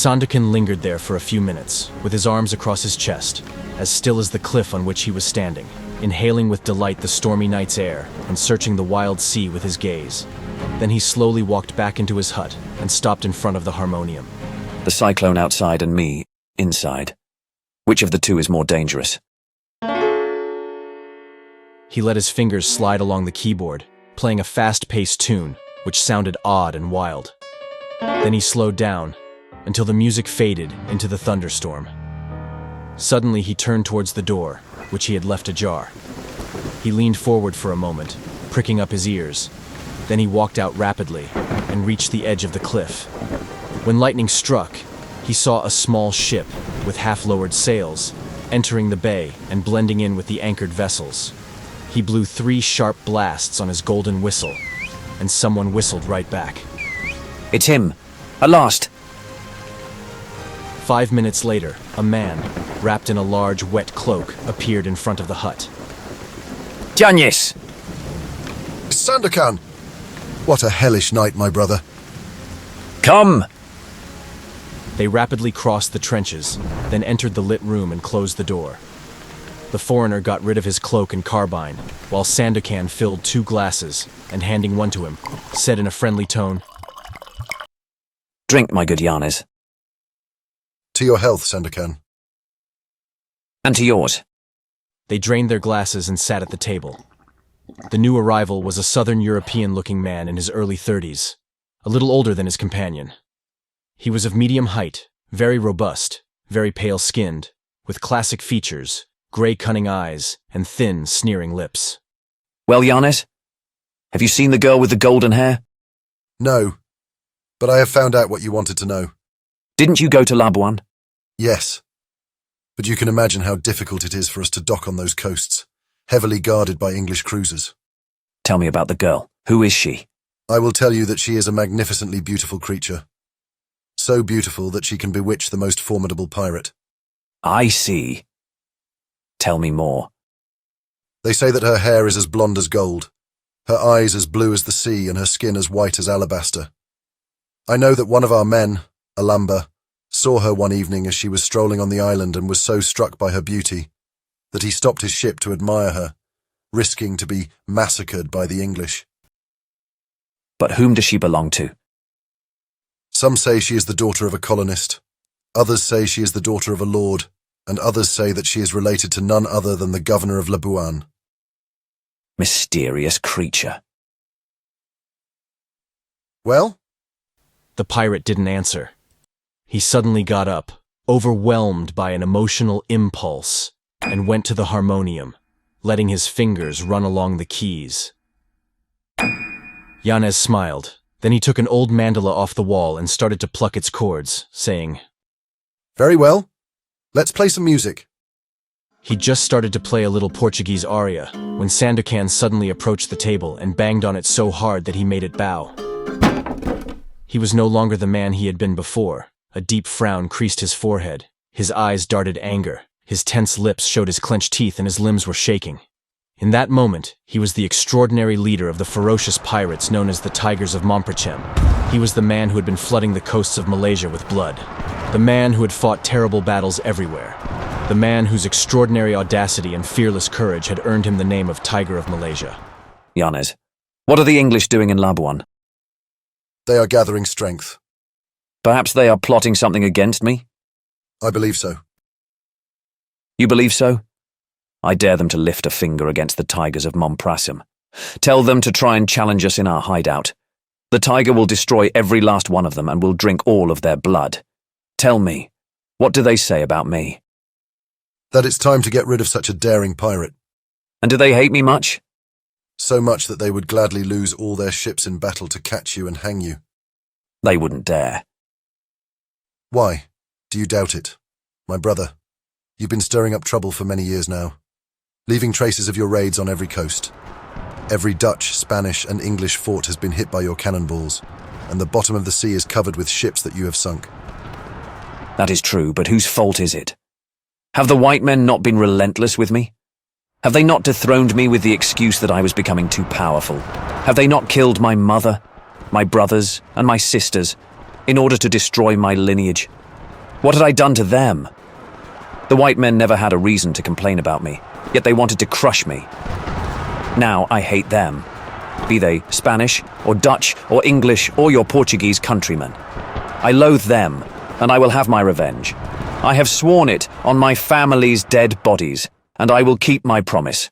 Sandokan lingered there for a few minutes, with his arms across his chest, as still as the cliff on which he was standing, inhaling with delight the stormy night's air and searching the wild sea with his gaze. Then he slowly walked back into his hut and stopped in front of the harmonium. The cyclone outside and me, inside. Which of the two is more dangerous? He let his fingers slide along the keyboard, playing a fast-paced tune, which sounded odd and wild. Then he slowed down, until the music faded into the thunderstorm. Suddenly he turned towards the door, which he had left ajar. He leaned forward for a moment, pricking up his ears. Then he walked out rapidly and reached the edge of the cliff. When lightning struck, he saw a small ship with half-lowered sails entering the bay and blending in with the anchored vessels. He blew 3 sharp blasts on his golden whistle, and someone whistled right back. It's him! At last! 5 minutes later, a man, wrapped in a large, wet cloak, appeared in front of the hut. Giannis! Sandokan! What a hellish night, my brother. Come! They rapidly crossed the trenches, then entered the lit room and closed the door. The foreigner got rid of his cloak and carbine, while Sandokan filled 2 glasses and, handing one to him, said in a friendly tone, Drink, my good Giannis. To your health, Sandokan. And to yours. They drained their glasses and sat at the table. The new arrival was a Southern European-looking man in his early 30s, a little older than his companion. He was of medium height, very robust, very pale-skinned, with classic features, gray cunning eyes, and thin, sneering lips. Well, Giannis? Have you seen the girl with the golden hair? No, but I have found out what you wanted to know. Didn't you go to Labuan? Yes, but you can imagine how difficult it is for us to dock on those coasts, heavily guarded by English cruisers. Tell me about the girl. Who is she? I will tell you that she is a magnificently beautiful creature. So beautiful that she can bewitch the most formidable pirate. I see. Tell me more. They say that her hair is as blonde as gold, her eyes as blue as the sea, and her skin as white as alabaster. I know that one of our men, Alamba, saw her one evening as she was strolling on the island and was so struck by her beauty that he stopped his ship to admire her, risking to be massacred by the English. But whom does she belong to? Some say she is the daughter of a colonist, others say she is the daughter of a lord, and others say that she is related to none other than the governor of Labuan. Mysterious creature. Well? The pirate didn't answer. He suddenly got up, overwhelmed by an emotional impulse, and went to the harmonium, letting his fingers run along the keys. Yanez smiled. Then he took an old mandala off the wall and started to pluck its chords, saying, Very well. Let's play some music. He just started to play a little Portuguese aria when Sandokan suddenly approached the table and banged on it so hard that he made it bow. He was no longer the man he had been before. A deep frown creased his forehead. His eyes darted anger. His tense lips showed his clenched teeth and his limbs were shaking. In that moment, he was the extraordinary leader of the ferocious pirates known as the Tigers of Montprachem. He was the man who had been flooding the coasts of Malaysia with blood. The man who had fought terrible battles everywhere. The man whose extraordinary audacity and fearless courage had earned him the name of Tiger of Malaysia. Yanez, what are the English doing in Labuan? They are gathering strength. Perhaps they are plotting something against me? I believe so. You believe so? I dare them to lift a finger against the Tigers of Montprachem. Tell them to try and challenge us in our hideout. The tiger will destroy every last one of them and will drink all of their blood. Tell me, what do they say about me? That it's time to get rid of such a daring pirate. And do they hate me much? So much that they would gladly lose all their ships in battle to catch you and hang you. They wouldn't dare. Why? Do you doubt it? My brother, you've been stirring up trouble for many years now, leaving traces of your raids on every coast. Every Dutch, Spanish, and English fort has been hit by your cannonballs, and the bottom of the sea is covered with ships that you have sunk. That is true, but whose fault is it? Have the white men not been relentless with me? Have they not dethroned me with the excuse that I was becoming too powerful? Have they not killed my mother, my brothers, and my sisters in order to destroy my lineage? What had I done to them? The white men never had a reason to complain about me, yet they wanted to crush me. Now I hate them, be they Spanish or Dutch or English or your Portuguese countrymen. I loathe them, and I will have my revenge. I have sworn it on my family's dead bodies, and I will keep my promise.